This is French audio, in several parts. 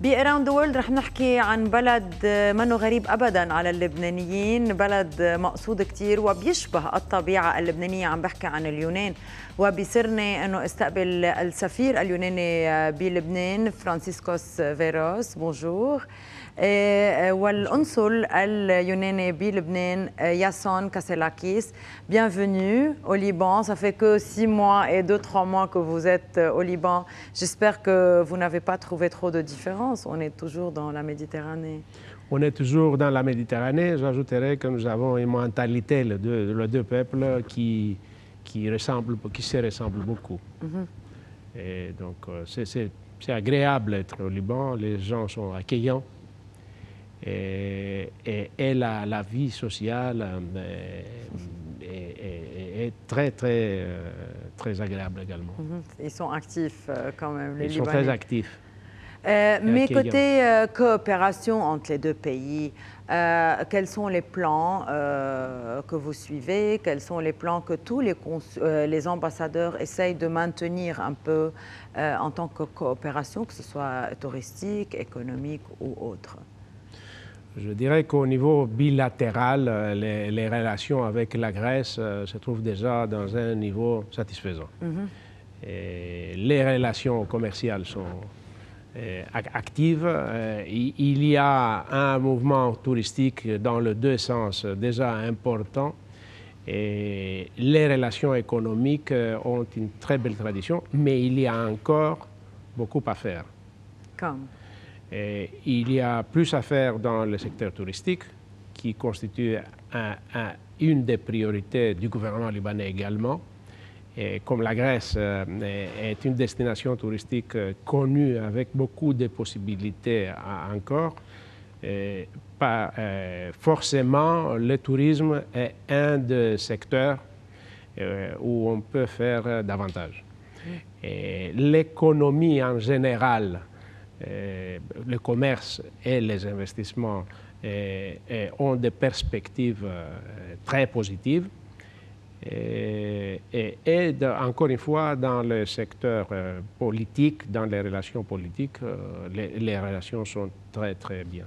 بأراوند ذا وورلد رح نحكي عن بلد منه غريب أبداً على اللبنانيين، بلد مقصود كتير وبيشبه الطبيعة اللبنانية. عم بحكي عن اليونان، وبيسرني أنه استقبل السفير اليوناني بلبنان فرانسيسكوس فيروس. بونجور. والقنصل اليوناني بلبنان Yason Kasselakis. Bienvenue au Liban. Ça fait que 6 mois et 2-3 mois que vous êtes au Liban. J'espère que vous n'avez pas trouvé trop de différences. On est toujours dans la Méditerranée. On est toujours dans la Méditerranée. J'ajouterais que nous avons une mentalité, les deux peuples, qui se ressemblent beaucoup. Et donc, c'est agréable d'être au Liban. Les gens sont accueillants. Et la vie sociale est très agréable également. Ils sont actifs quand même, les Libanais. Ils sont très actifs. Mais côté coopération entre les deux pays, quels sont les plans que vous suivez? Quels sont les plans que tous les ambassadeurs essayent de maintenir un peu en tant que coopération, que ce soit touristique, économique ou autre? Je dirais qu'au niveau bilatéral, les relations avec la Grèce se trouvent déjà dans un niveau satisfaisant. Et les relations commerciales sont actives. Il y a un mouvement touristique dans les deux sens déjà important. Et les relations économiques ont une très belle tradition, mais il y a encore beaucoup à faire. Comme? Et il y a plus à faire dans le secteur touristique, qui constitue une des priorités du gouvernement libanais également. Et comme la Grèce est une destination touristique connue avec beaucoup de possibilités encore, forcément le tourisme est un des secteurs où on peut faire davantage. L'économie en général, le commerce et les investissements ont des perspectives très positives. Encore une fois, dans le secteur politique, dans les relations politiques, les relations sont très bien.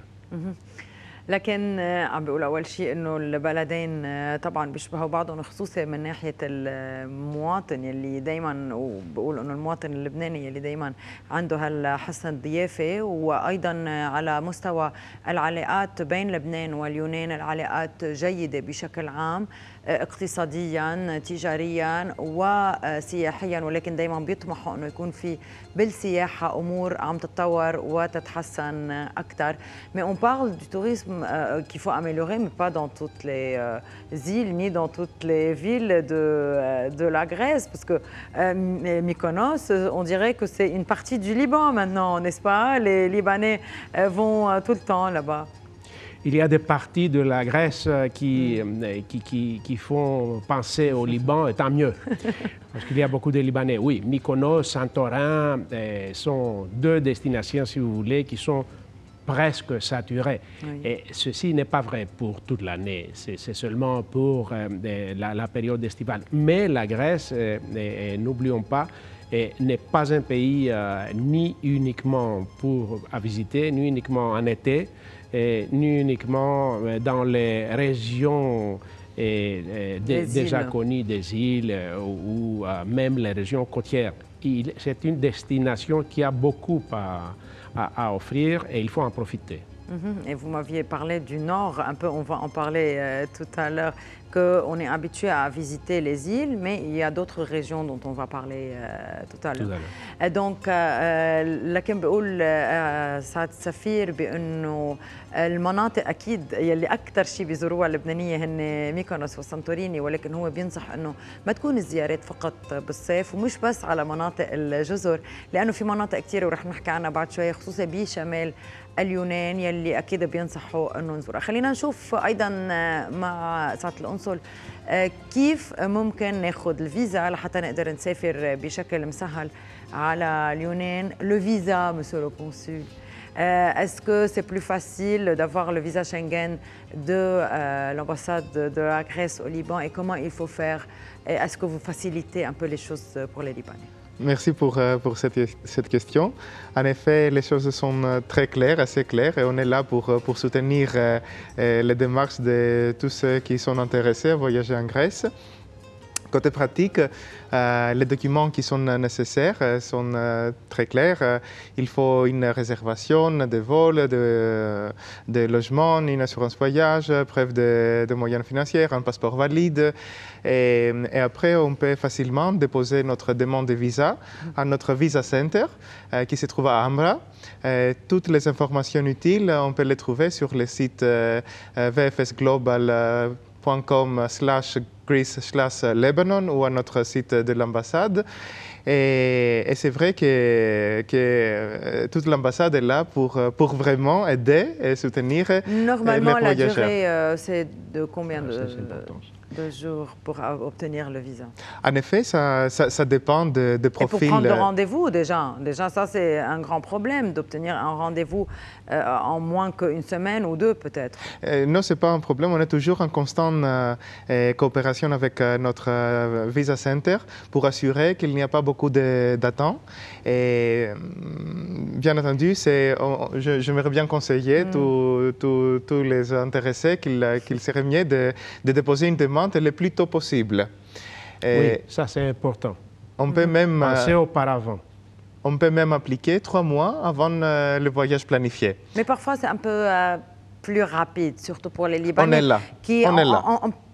لكن عم بيقول أول شيء إنه البلدين طبعاً بيشبهوا بعضهم، خصوصاً من ناحية المواطن يلي دايماً، وبقول إنه المواطن اللبناني يلي دايماً عنده هالحسن الضيافة، وأيضاً على مستوى العلاقات بين لبنان واليونان العلاقات جيدة بشكل عام، اقتصادياً تجارياً وسياحياً، ولكن دايماً بيطمحوا إنه يكون في بالسياحة أمور عم تتطور وتتحسن أكثر. Mais on parle du tourisme qu'il faut améliorer, mais pas dans toutes les îles ni dans toutes les villes de la Grèce, parce que Mykonos, on dirait que c'est une partie du Liban maintenant, n'est-ce pas? Les Libanais vont tout le temps là-bas. Il y a des parties de la Grèce qui font penser au Liban, et tant mieux, parce qu'il y a beaucoup de Libanais. Oui, Mykonos, Santorin sont deux destinations, si vous voulez, qui sont presque saturées. Oui. Et ceci n'est pas vrai pour toute l'année, c'est seulement pour la période estivale. Mais la Grèce, n'oublions pas, n'est pas un pays ni uniquement à visiter, ni uniquement en été, ni uniquement dans les régions déjà connues des îles ou même les régions côtières. C'est une destination qui a beaucoup à offrir et il faut en profiter. Et vous m'aviez parlé du Nord, un peu, on va en parler tout à l'heure, qu'on est habitué à visiter les îles, mais il y a d'autres régions dont on va parler tout à l'heure. Donc, لكن بقول سعادة السفير بأنه المناطق أكيد يلي أكثر شيء بيزوروها اللبنانية هن ميكونوس وسانتوريني، ولكن هو بينصح أنه ما تكون الزيارات فقط بالصيف، ومش بس على مناطق الجزر، لأنه في مناطق كثيرة ورح نحكي عنها بعد شوية، خصوصا بشمال اليونان يلي أكيد بينصحوا أنه نزورها. خلينا نشوف أيضا مع سعادة القنصل كيف ممكن ناخذ الفيزا لحتى نقدر نسافر بشكل مسهل على اليونان. Le visa, monsieur le consul, est-ce que c'est plus facile d'avoir le visa Schengen de l'ambassade de la Grèce au Liban, et comment il faut faire? Est-ce que vous facilitez un peu les choses pour les Libanais? Merci pour cette question. En effet, les choses sont très claires, assez claires, et on est là pour soutenir les démarches de tous ceux qui sont intéressés à voyager en Grèce. Côté pratique, les documents qui sont nécessaires sont très clairs. Il faut une réservation de vol, de logement, une assurance voyage, preuve de moyens financiers, un passeport valide. Et après, on peut facilement déposer notre demande de visa à notre Visa Center qui se trouve à Ambra. Toutes les informations utiles, on peut les trouver sur le site vfsglobal.com/Greece/Lebanon ou à notre site de l'ambassade. Et c'est vrai que toute l'ambassade est là pour vraiment aider et soutenir les voyageurs. Normalement, la durée, c'est de combien de jours pour obtenir le visa? En effet, ça dépend des profils. Et pour prendre le rendez-vous, déjà ça c'est un grand problème d'obtenir un rendez-vous en moins qu'une semaine ou deux peut-être. Non, ce n'est pas un problème. On est toujours en constante coopération avec notre Visa Center pour assurer qu'il n'y a pas beaucoup d'attentes. Et bien entendu, j'aimerais bien conseiller tous les intéressés qu'il serait mieux de déposer une demande le plus tôt possible. Oui, ça c'est important. On peut même penser auparavant. On peut même appliquer 3 mois avant le voyage planifié. Mais parfois c'est un peu plus rapide, surtout pour les Libanais. On est là.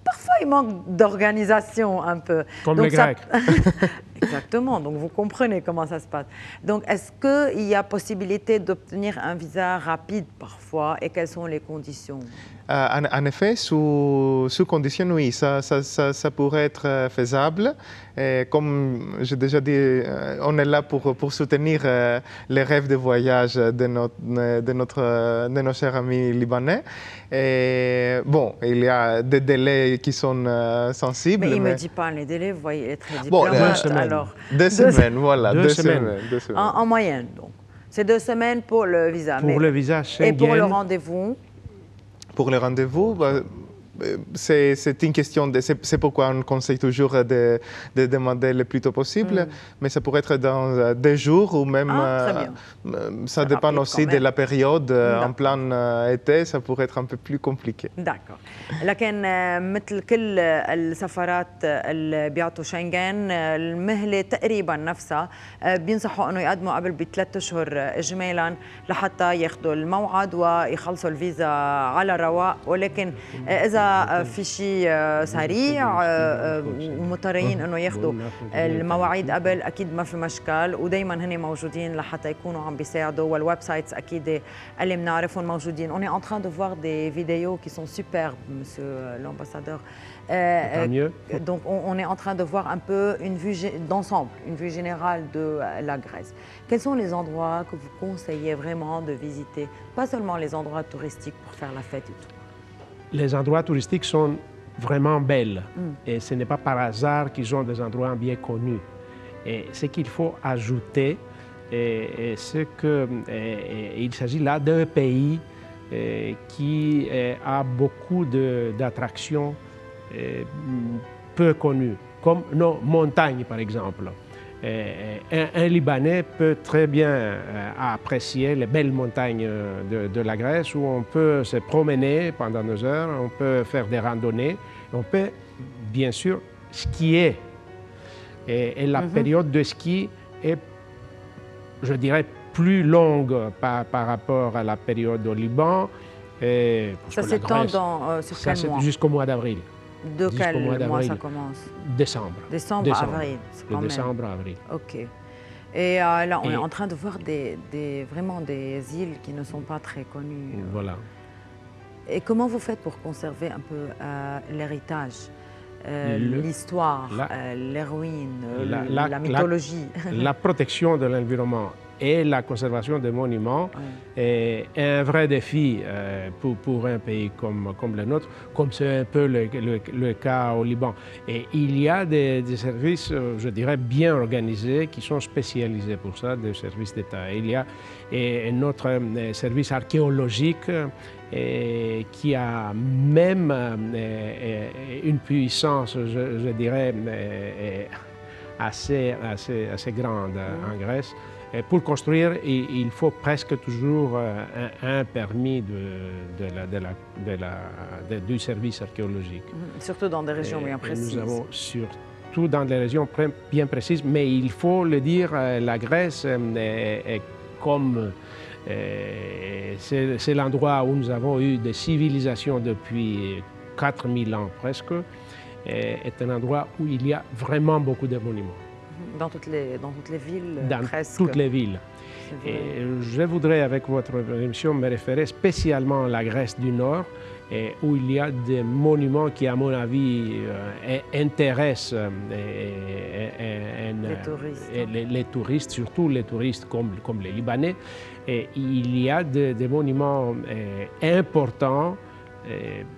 Parfois, il manque d'organisation un peu. Comme les Grecs. Exactement, donc vous comprenez comment ça se passe. Donc, est-ce qu'il y a possibilité d'obtenir un visa rapide parfois et quelles sont les conditions? En effet, sous condition, oui, ça pourrait être faisable. Et comme j'ai déjà dit, on est là pour soutenir les rêves de voyage de nos chers amis libanais. Et bon, il y a des délais qui sont sensibles. Mais il ne me dit pas les délais, vous voyez, il est très diplomate. Bon, 2 semaines. Alors, 2 semaines, voilà. 2 semaines. En moyenne, donc. C'est 2 semaines pour le visa. Pour le visa Schengen. Et pour le rendez-vous? Pour le rendez-vous, c'est une question, c'est pourquoi on conseille toujours de demander le plus tôt possible, mais ça pourrait être dans 2 jours ou même, ça dépend aussi de la période, en plein été, ça pourrait être un peu plus compliqué. D'accord. لكن مثل كل السفارات اللي بيعطوا شنغن المهلة تقريبا نفسها بينصحوا انه يقدموا قبل ب3 أشهر اجمالا لحتى ياخذوا الموعد ويخلصوا الفيزا على رواق ولكن اذا في شيء سريع ومضطرين انه ياخذوا المواعيد قبل اكيد ما في مشكل ودائما هن موجودين لحتى يكونوا عم بيساعدوا والويب سايتس اكيد اللي بنعرفهم موجودين. On est en train de voir des vidéos qui sont superbes, monsieur l'ambassadeur. Donc on est en train de voir un peu une vue d'ensemble, une vue générale de la Grèce. Quels sont les endroits que vous conseillez vraiment de visiter? Pas seulement les endroits touristiques pour faire la fête et tout. Les endroits touristiques sont vraiment belles et ce n'est pas par hasard qu'ils ont des endroits bien connus. Et ce qu'il faut ajouter, c'est qu'il s'agit là d'un pays qui a beaucoup d'attractions peu connues, comme nos montagnes par exemple. Un Libanais peut très bien apprécier les belles montagnes de la Grèce où on peut se promener pendant 2 heures, on peut faire des randonnées, on peut bien sûr skier. Et la période de ski est, je dirais, plus longue par rapport à la période au Liban. Ça s'étend sur quel mois? Jusqu'au mois d'avril. De quel mois ça commence? Décembre. Décembre, avril. De décembre à avril. Ok. Et là, on est en train de voir vraiment des îles qui ne sont pas très connues. Voilà. Et comment vous faites pour conserver un peu l'héritage, l'histoire, les ruines, la mythologie? La protection de l'environnement et la conservation des monuments est un vrai défi pour un pays comme le nôtre, comme c'est un peu le cas au Liban. Et il y a des services, je dirais, bien organisés qui sont spécialisés pour ça, des services d'État. Il y a notre service archéologique qui a même une puissance, je dirais, assez grande en Grèce. Et pour construire, il faut presque toujours un permis du service archéologique. Surtout dans des régions bien précises. Nous avons surtout dans des régions bien précises, mais il faut le dire, la Grèce est comme... c'est l'endroit où nous avons eu des civilisations depuis 4000 ans presque, est un endroit où il y a vraiment beaucoup de monuments. Dans toutes les villes, presque. Dans toutes les villes. Et je voudrais, avec votre permission, me référer spécialement à la Grèce du Nord, où il y a des monuments qui, à mon avis, intéressent les touristes, surtout les touristes comme les Libanais. Et il y a des monuments importants,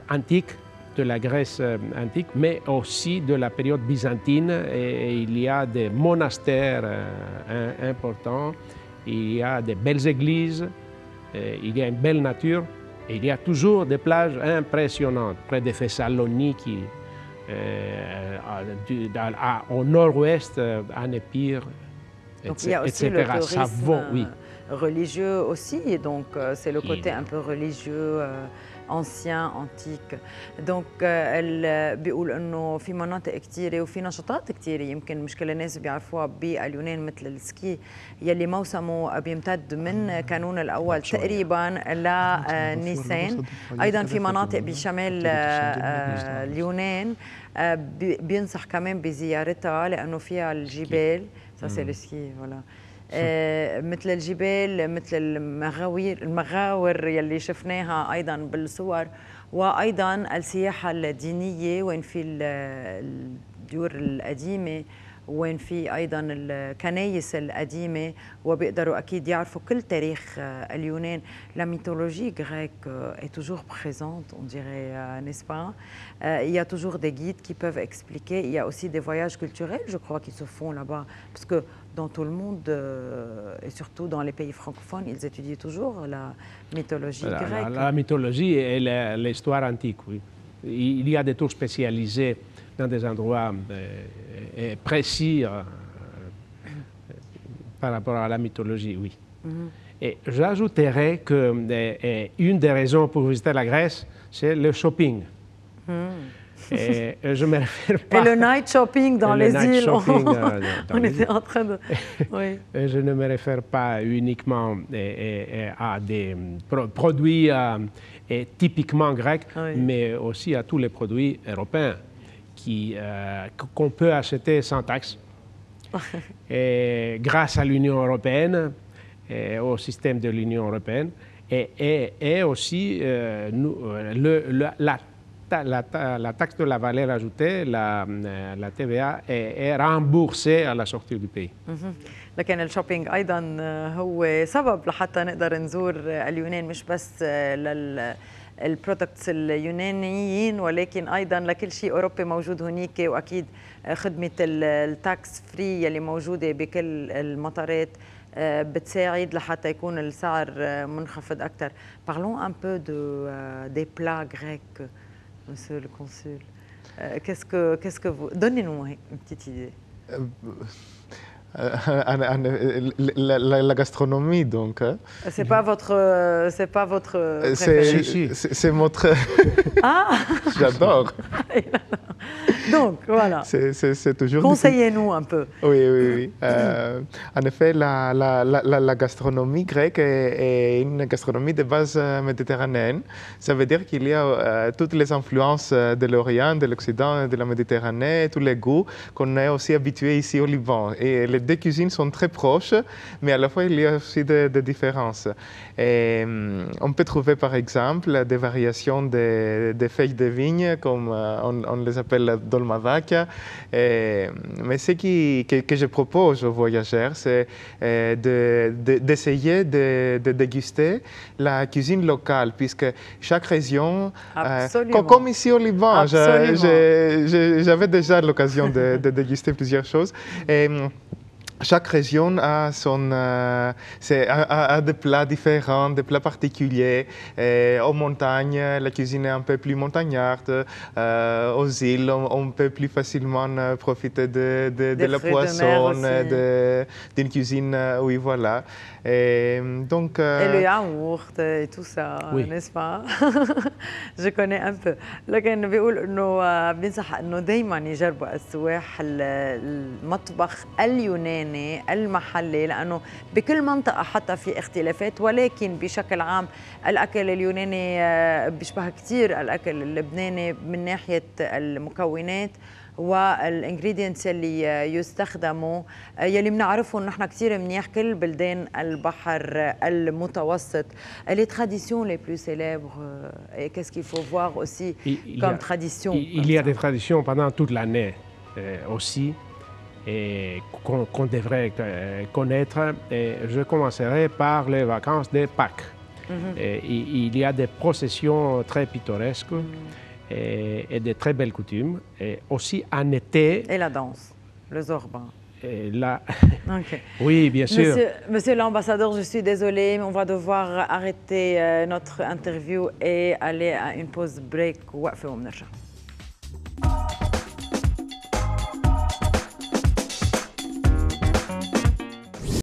antiques, de la Grèce antique, mais aussi de la période byzantine. Et il y a des monastères importants, il y a des belles églises, il y a une belle nature, et il y a toujours des plages impressionnantes, près de Thessaloniki, au nord-ouest, en Épire, donc, il y a aussi etc. Le tourisme oui. religieux aussi, et donc c'est le côté un peu religieux ancien, antique. دونك بيقول انه في مناطق كثيره وفي نشاطات كثيره يمكن مش كل الناس بيعرفوها باليونان مثل السكي يلي موسمه بيمتد من كانون الاول تقريبا لنيسان. ايضا في مناطق بشمال اليونان بينصح كمان بزيارتها لانه فيها الجبال. Ça c'est le ski, voilà. مثل الجبال، مثل المغاور يلي شفناها أيضا بالصور، وأيضا السياحة الدينية وين في الديور القديمة، وين في أيضا الكنايس القديمة، وبيقدروا أكيد يعرفوا كل تاريخ اليونان. La mythologie grecque est toujours présente, on dirait, n'est-ce pas? Il y a toujours des guides qui peuvent expliquer. Il y a aussi des voyages culturels, je crois, qui se font là-bas, parce que dans tout le monde, et surtout dans les pays francophones, ils étudient toujours la mythologie grecque. La mythologie et l'histoire antique, oui. Il y a des tours spécialisés dans des endroits précis par rapport à la mythologie, oui. Et j'ajouterais qu'une des raisons pour visiter la Grèce, c'est le shopping. Et je me réfère pas... Et le night shopping dans les îles. On était en train de... Oui. Je ne me réfère pas uniquement à des produits typiquement grecs, oui, mais aussi à tous les produits européens qu'on peut acheter sans taxe. Et grâce à l'Union européenne, au système de l'Union européenne, et aussi la taxe de la valeur ajoutée, la TVA, est remboursée à la sortie du pays. لكن الشوبينج أيضا هو سبب لحتى نقدر نزور اليونان، مش بس البرودكتس اليونانيين ولكن أيضا لكل شيء أوروبي موجود هناك، وأكيد خدمة التاكس فري يلي موجودة بكل المطارات بتساعد لحتى يكون السعر منخفض أكثر. Parlons un peu des plats grecs, monsieur le consul. Qu'est-ce que vous... Donnez-nous une petite idée. La gastronomie, donc. C'est pas votre préféré. C'est notre... Ah. J'adore. Donc, voilà. C'est toujours... Conseillez-nous un peu. Oui. En effet, la gastronomie grecque est une gastronomie de base méditerranéenne. Ça veut dire qu'il y a toutes les influences de l'Orient, de l'Occident, de la Méditerranée, tous les goûts qu'on est aussi habitués ici au Liban. Et les deux cuisines sont très proches, mais à la fois, il y a aussi des différences. Et on peut trouver, par exemple, des variations des feuilles de vigne, comme on les appelle dolmadaka. Mais ce que je propose aux voyageurs, c'est d'essayer de déguster la cuisine locale, puisque chaque région, comme ici au Liban, j'avais déjà l'occasion de déguster plusieurs choses. Et chaque région a, a des plats différents, des plats particuliers. Aux montagnes, la cuisine est un peu plus montagnarde. Aux îles, on peut plus facilement profiter de la poisson, d'une cuisine, oui, voilà. Et le yaourt et tout ça, oui. N'est-ce pas? Je connais un peu. لكن بيقول إنه بينصح إنه دايما يجربوا السواح المطبخ اليوناني المحلي لأنه بكل منطقة حتى في اختلافات ولكن بشكل عام الأكل اليوناني بيشبه كثير الأكل اللبناني من ناحية المكونات والانجريدينتس اللي يستخدموا يلي بنعرفهم نحن كثير منيح كل بلدان البحر المتوسط. Les traditions les plus célèbres, qu'est-ce qu'il faut voir aussi comme tradition? Il y a des traditions pendant toute l'année aussi qu'on devrait connaître. Et je commencerai par les vacances de Pâques. Il y a des processions très pittoresques. Et de très belles coutumes. Et aussi en été. Et la danse, le zorban. Et là, okay. Oui, bien sûr. Monsieur l'ambassadeur, je suis désolée, mais on va devoir arrêter notre interview et aller à une pause break.